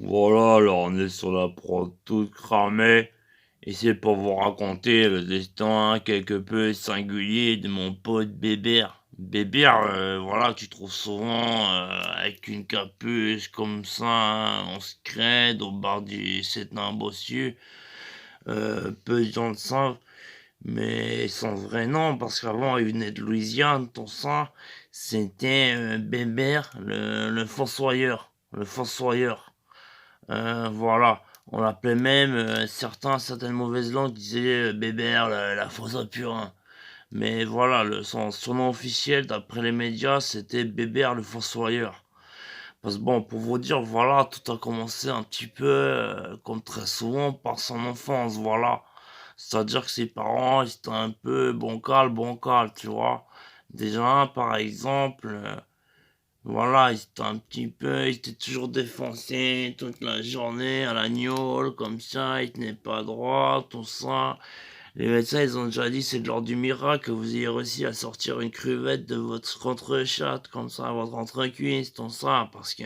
Voilà, alors on est sur la prod toute cramée, et c'est pour vous raconter le destin quelque peu singulier de mon pote Bébert. Bébert, voilà, tu trouves souvent avec une capuche comme ça, hein, on se crède au bar du Sétin Bossu. Peu de gens le savent, mais son vrai nom, parce qu'avant il venait de Louisiane, tout ça, c'était Bébert, le fossoyeur. Le fossoyeur. Voilà, on l'appelait même, certaines mauvaises langues disaient Bébert, la fosse à purin. Mais voilà, son surnom officiel, d'après les médias, c'était Bébert le Fossoyeur. Parce que bon, pour vous dire, voilà, tout a commencé un petit peu, comme très souvent, par son enfance, voilà. C'est-à-dire que ses parents, ils étaient un peu bancal, tu vois. Déjà, par exemple, voilà, il était toujours défoncé toute la journée à la gnôle, comme ça, il tenait pas droit, tout ça. Les médecins, ils ont déjà dit, c'est de l'ordre du miracle que vous ayez réussi à sortir une crevette de votre contre-chatte, comme ça, votre entre-cuisse, tout ça, parce que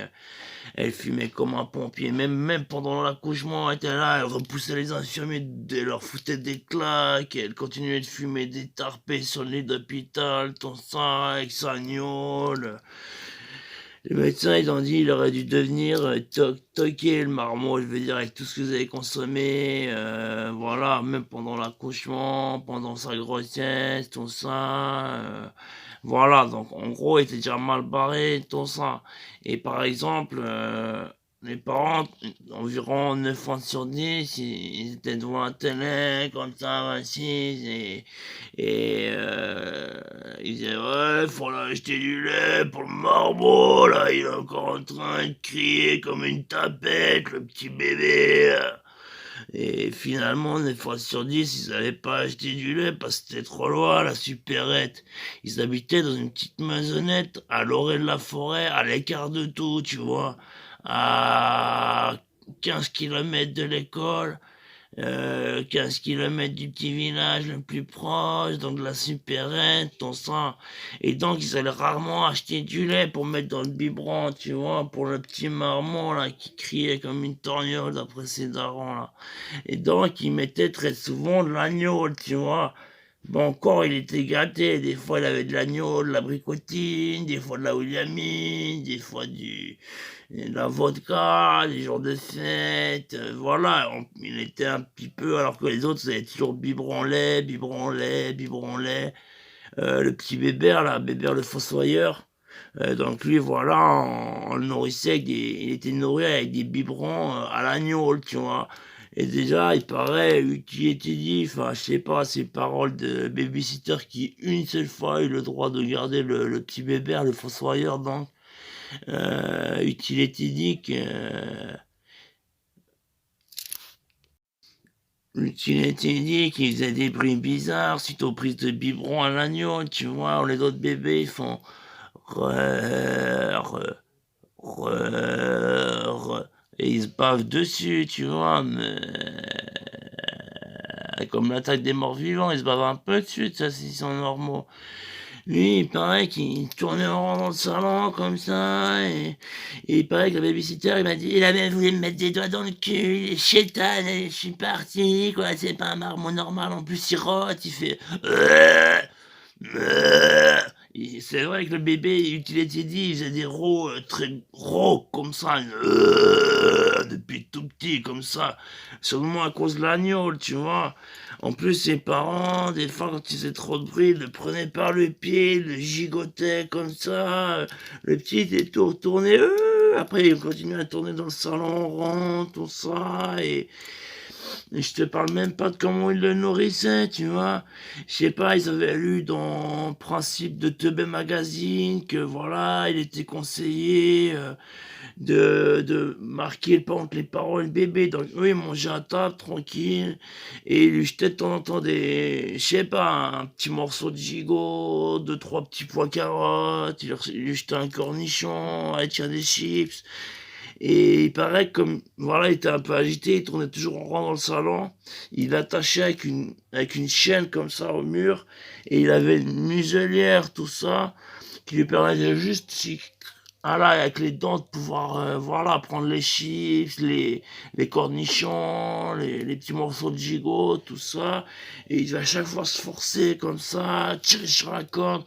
elle fumait comme un pompier. Même pendant l'accouchement, elle était là, elle repoussait les infirmiers, elle leur foutait des claques, elle continuait de fumer des tarpés sur le lit d'hôpital, tout ça, avec sa gnôle. Les médecins, ils ont dit il aurait dû devenir toqué le marmot, je veux dire, avec tout ce que vous avez consommé, voilà, même pendant l'accouchement, pendant sa grossesse, tout ça, voilà, donc en gros, il était déjà mal barré, tout ça. Et par exemple, les parents, environ 9 ans sur 10, ils étaient devant la télé, comme ça, assis, et il disait ouais, faut aller acheter du lait pour le marmot, là, il est encore en train de crier comme une tapette, le petit bébé. Et finalement, 9 fois sur 10, ils n'avaient pas acheté du lait parce que c'était trop loin, la supérette. Ils habitaient dans une petite maisonnette à l'orée de la forêt, à l'écart de tout, tu vois, à 15 kilomètres de l'école. 15 kilomètres du petit village le plus proche, donc la supérette, tout ça. Et donc, ils allaient rarement acheter du lait pour mettre dans le biberon, tu vois, pour le petit marmot, là, qui criait comme une torgnole d'après ses darons, là. Et donc, ils mettaient très souvent de l'agneau, tu vois. Bon, encore, il était gâté. Des fois, il avait de l'agneau, de la bricotine, des fois de la Williamine, des fois de la vodka, des jours de fête. Voilà, il était un petit peu, alors que les autres, c'était toujours biberon lait, biberon lait, biberon lait. Le petit Bébert, là, Bébert le fossoyeur. Donc lui, voilà, on le nourrissait il était nourri avec des biberons à l'agneau, tu vois. Et déjà, il paraît, qui était dit, enfin, je sais pas, ces paroles de babysitter qui une seule fois a eu le droit de garder le petit Bébert, le fossoyeur, donc, il était dit que, il était dit qu'il faisait des bruits bizarres suite aux prises de biberon à l'agneau, tu vois, où les autres bébés, ils font, re, re, et ils se bavent dessus, tu vois, mais comme l'attaque des morts vivants, ils se bavent un peu dessus, ça, s'ils sont normaux. Lui, il paraît qu'il tournait en rond dans le salon, comme ça, et il paraît que le babysitter, il m'a dit, il a même voulu me mettre des doigts dans le cul, il est chétane, et je suis parti, quoi, c'est pas un marmot normal, en plus il rote, il fait, c'est vrai que le bébé, il était dit, il faisait des rots très gros, comme ça, depuis tout petit, comme ça, seulement à cause de l'agneau, tu vois. En plus, ses parents, des fois, quand il faisait trop de bruit, ils le prenaient par le pied, ils le gigotaient comme ça, le petit était tout retourné, après il continuait à tourner dans le salon rond, tout ça, et je te parle même pas de comment ils le nourrissaient, tu vois. Je sais pas, ils avaient lu dans Principe de Teubé Magazine que voilà, il était conseillé de marquer par exemple les paroles bébé. Donc eux, ils mangeaient à table, tranquille, et ils lui jetaient de temps en temps je sais pas, un petit morceau de gigot, deux, trois petits pois carottes, ils lui jetaient un cornichon, allez, tiens, des chips. Et il paraît que comme voilà, il était un peu agité, il tournait toujours en rond dans le salon. Il l'attachait avec une chaîne comme ça au mur. Et il avait une muselière, tout ça, qui lui permettait juste, si voilà, avec les dents, de pouvoir, voilà, prendre les chips, les cornichons, les petits morceaux de gigot, tout ça. Et il va à chaque fois se forcer comme ça, tirer sur la corde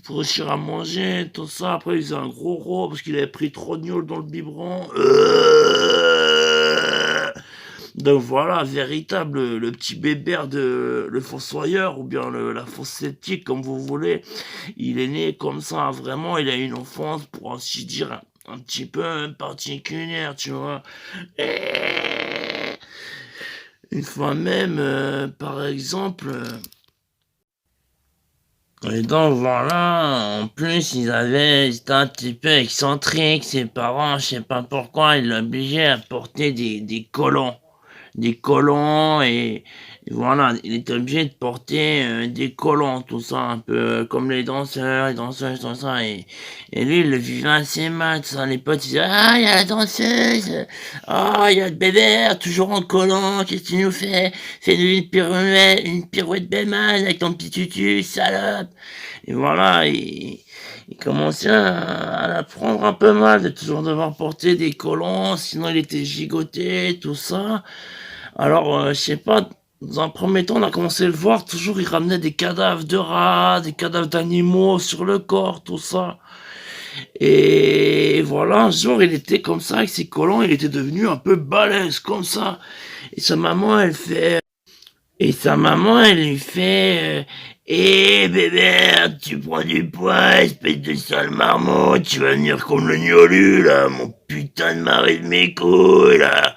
pour réussir à manger, tout ça. Après, il faisait un gros rot parce qu'il avait pris trop de gnôle dans le biberon. Donc voilà, véritable, le petit bébert de le fossoyeur ou bien la fosse sceptique, comme vous voulez. Il est né comme ça, vraiment, il a une enfance, pour ainsi dire, un petit peu particulière, tu vois. Et une fois même, par exemple, et donc voilà, en plus ils étaient un petit peu excentriques, ses parents, je sais pas pourquoi, ils l'obligeaient à porter des collants et voilà, il était obligé de porter des collants, tout ça, un peu comme les danseuses, tout ça, et lui, il le vivait assez mal, tout ça, les potes, ils disaient, ah, il y a la danseuse, ah, il y a le bébé, toujours en collant, qu'est-ce que tu nous fais? Fais-nous une pirouette Bellman avec ton petit tutu, salope! Et voilà, il commençait à la prendre un peu mal de toujours devoir porter des collants, sinon il était gigoté, tout ça. Alors, je sais pas, dans un premier temps, on a commencé à le voir, toujours il ramenait des cadavres de rats, des cadavres d'animaux sur le corps, tout ça. Et voilà, un jour, il était comme ça, avec ses collants, il était devenu un peu balèze, comme ça. Et sa maman, elle fait... Et sa maman, elle lui fait... Eh bébé, tu prends du poids, espèce de sale marmot, tu vas venir comme le gnolu, là, mon putain de mari de mes couilles, là.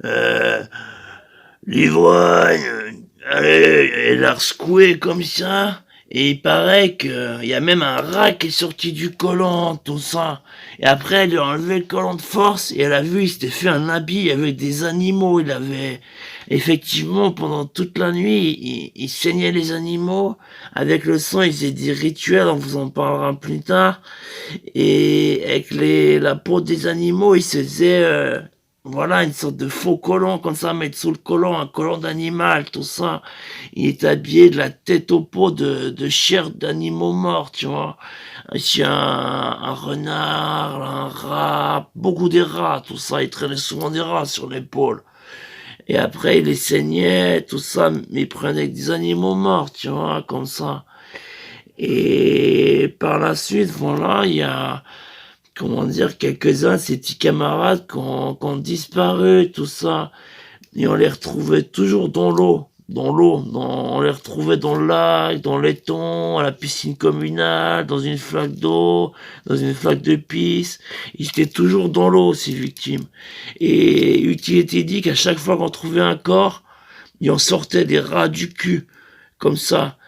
Euh, L'ivrogne, allez, elle a secoué comme ça. Et il paraît qu'il y a même un rat qui est sorti du collant, tout ça. Et après, elle lui a enlevé le collant de force et elle a vu, il s'était fait un habit avec des animaux. Il avait, effectivement, pendant toute la nuit, il saignait les animaux. Avec le sang, il faisait des rituels, on vous en parlera plus tard. Et avec la peau des animaux, il se faisait, voilà, une sorte de faux collant, comme ça, mettre sous le collant, un collant d'animal, tout ça. Il est habillé de la tête aux peaux de chair d'animaux morts, tu vois. Un chien, un renard, un rat, beaucoup des rats, tout ça. Il traînait souvent des rats sur l'épaule. Et après, il les saignait, tout ça, mais il prenait des animaux morts, tu vois, comme ça. Et par la suite, voilà, il y a, comment dire, quelques-uns de ses petits camarades qui ont disparu, tout ça. Et on les retrouvait toujours dans l'eau. On les retrouvait dans le lac, dans l'étang, à la piscine communale, dans une flaque d'eau, dans une flaque de pisse. Ils étaient toujours dans l'eau, ces victimes. Et il était dit qu'à chaque fois qu'on trouvait un corps, il en sortait des rats du cul, comme ça.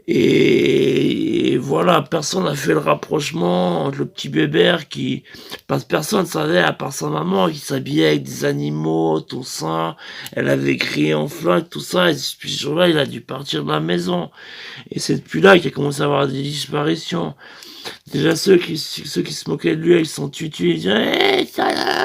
Et voilà, personne n'a fait le rapprochement entre le petit bébert qui, parce que personne savait, à part sa maman, qui s'habillait avec des animaux, tout ça. Elle avait crié en flaque, tout ça, et depuis ce jour-là, il a dû partir de la maison. Et c'est depuis là qu'il a commencé à avoir des disparitions. Déjà, ceux qui se moquaient de lui avec son tutu, ils disaient, hé, salope!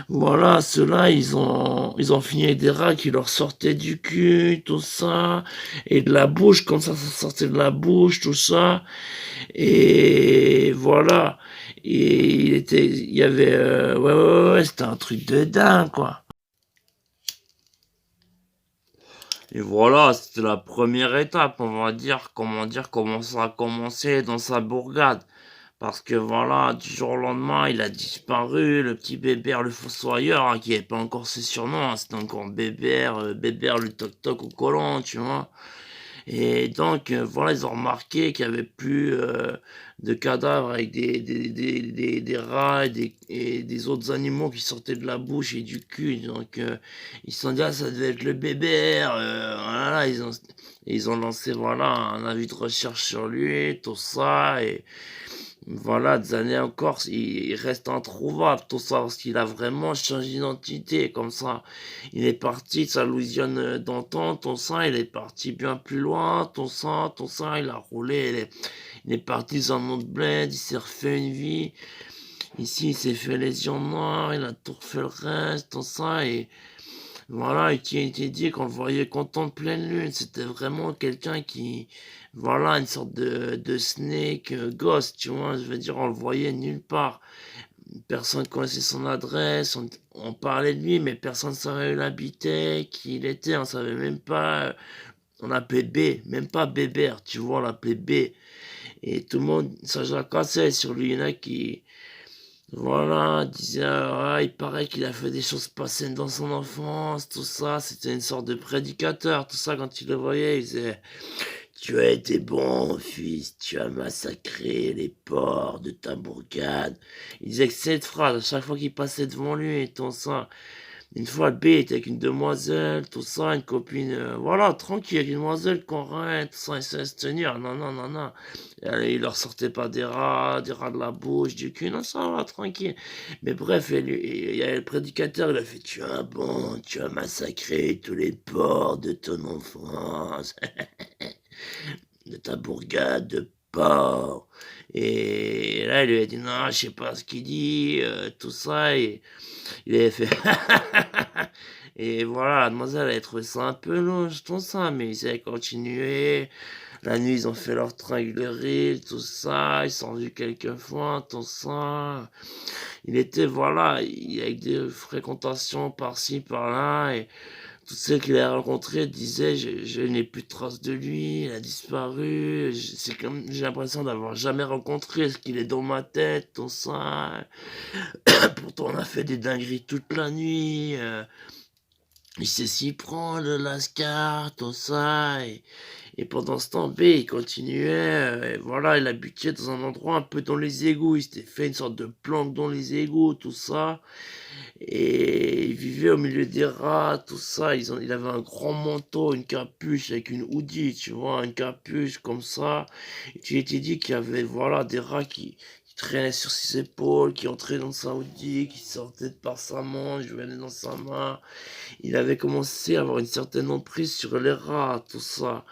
Voilà, ceux-là, ils ont fini avec des rats qui leur sortaient du cul, tout ça, et de la bouche, comme ça sortait de la bouche, tout ça, et voilà. Et il y avait, ouais, c'était un truc de dingue, quoi. Et voilà, c'était la première étape, on va dire, comment ça a commencé dans sa bourgade. Parce que voilà, du jour au lendemain, il a disparu, le petit Bébert le fossoyeur, hein, qui n'avait pas encore ses surnoms, hein, c'était encore Bébert, Bébert le toc-toc au collant, tu vois. Et donc, voilà, ils ont remarqué qu'il n'y avait plus de cadavres avec des rats et des autres animaux qui sortaient de la bouche et du cul. Donc, ils se sont dit, ah, ça devait être le Bébert. Voilà, ils ont lancé, voilà, un avis de recherche sur lui, tout ça, et voilà, des années encore, il reste introuvable, tout ça, parce qu'il a vraiment changé d'identité, comme ça. Il est parti de sa Louisiane d'antan, tout ça, il est parti bien plus loin, tout ça, il a roulé, il est parti dans un autre bled, il s'est refait une vie. Ici, il s'est fait les yeux noirs, il a tout refait le reste, tout ça, et voilà, il était dit qu'on le voyait content de pleine lune. C'était vraiment quelqu'un qui, voilà, une sorte de snake ghost, tu vois. Je veux dire, on le voyait nulle part. Personne connaissait son adresse, on parlait de lui, mais personne ne savait où il habitait, qui il était, on savait même pas. On l'appelait B, même pas Bébert, tu vois, on l'appelait B. Et tout le monde, ça jacassait sur lui. Il y en a qui, voilà, disaient, ah, il paraît qu'il a fait des choses pas saines dans son enfance, tout ça. C'était une sorte de prédicateur, tout ça, quand il le voyait, il disait, tu as été bon, fils, tu as massacré les porcs de ta bourgade. Il disait que cette phrase à chaque fois qu'il passait devant lui et tout ça. Une fois, le B était avec une demoiselle, tout ça, une copine, voilà, tranquille, avec une demoiselle correcte, tout ça, il sait se tenir, non, non, non, non. Et allez, il leur sortait pas des rats de la bouche, du cul, non, ça va, tranquille. Mais bref, il y a le prédicateur, il a fait, tu es un bon, tu as massacré tous les porcs de ton enfance. De ta bourgade de porc. Et là, il lui a dit, non, je sais pas ce qu'il dit, tout ça, et il avait fait, et voilà, la demoiselle, elle a trouvé ça un peu louche, tout ça, mais ils avaient continué. La nuit, ils ont fait leur triangulerie, tout ça, ils sont vus quelques fois, tout ça. Il était, voilà, il avec des fréquentations par-ci, par-là, et tous ceux qu'il a rencontrés disaient, je n'ai plus de traces de lui, il a disparu, c'est comme, j'ai l'impression d'avoir jamais rencontré, ce qu'il est dans ma tête, tout ça. Pourtant, on a fait des dingueries toute la nuit, il sait s'y prendre, le lascar, tout ça, et pendant ce temps, B, il continuait, et voilà, il habitait dans un endroit un peu dans les égouts, il s'était fait une sorte de planque dans les égouts, tout ça, et il vivait au milieu des rats, tout ça, il avait un grand manteau, une capuche avec une hoodie, tu vois, une capuche comme ça, et tu étais dit qu'il y avait, voilà, des rats qui traînaient sur ses épaules, qui entraient dans sa hoodie, qui sortaient par sa manche, venaient dans sa main, il avait commencé à avoir une certaine emprise sur les rats, tout ça.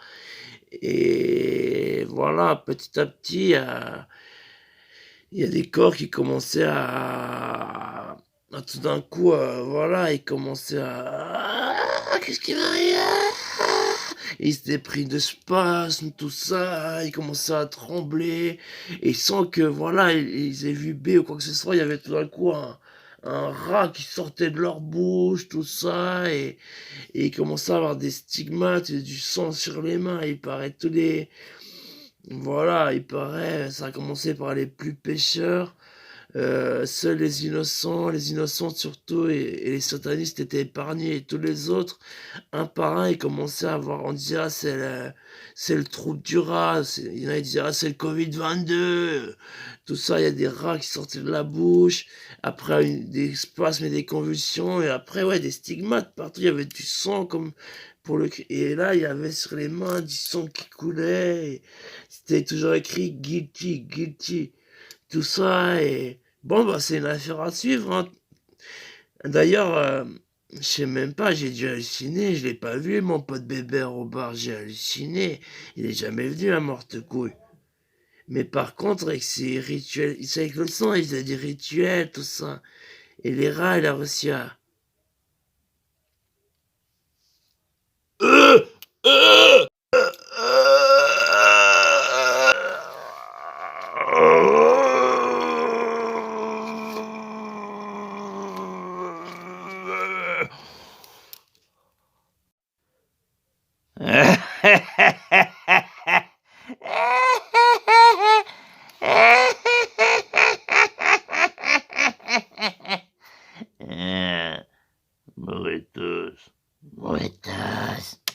Et voilà, petit à petit, il y a des corps qui commençaient à tout d'un coup, voilà, ils commençaient qu'est-ce qui m'arrive? Il s'était pris de spasmes, tout ça, il commençait à trembler, et sans que, voilà, ils aient vu B ou quoi que ce soit, il y avait tout d'un coup un rat qui sortait de leur bouche, tout ça, et il commençait à avoir des stigmates et du sang sur les mains. Il paraît tous les, voilà, il paraît, ça a commencé par les plus pécheurs. Seuls les innocents surtout, et les satanistes étaient épargnés, et tous les autres, un par un, ils commençaient à avoir, on disait, ah, c'est le trouble du rat, il y en a qui disaient, ah, c'est le Covid-22, tout ça, il y a des rats qui sortaient de la bouche, après des spasmes et des convulsions, et après, ouais, des stigmates partout, il y avait du sang comme et là, il y avait sur les mains du sang qui coulait, et c'était toujours écrit guilty, guilty, tout ça, et bon, bah, c'est une affaire à suivre, hein. D'ailleurs, je sais même pas, j'ai dû halluciner, je l'ai pas vu, mon pote Bébert au bar, j'ai halluciné. Il est jamais venu à morte couille. Mais par contre, avec ses rituels, il savait que le sang, il faisait des rituels, tout ça. Et les rats, il a réussi à... Euh, euh, Mauvais tos. Mauvais tos.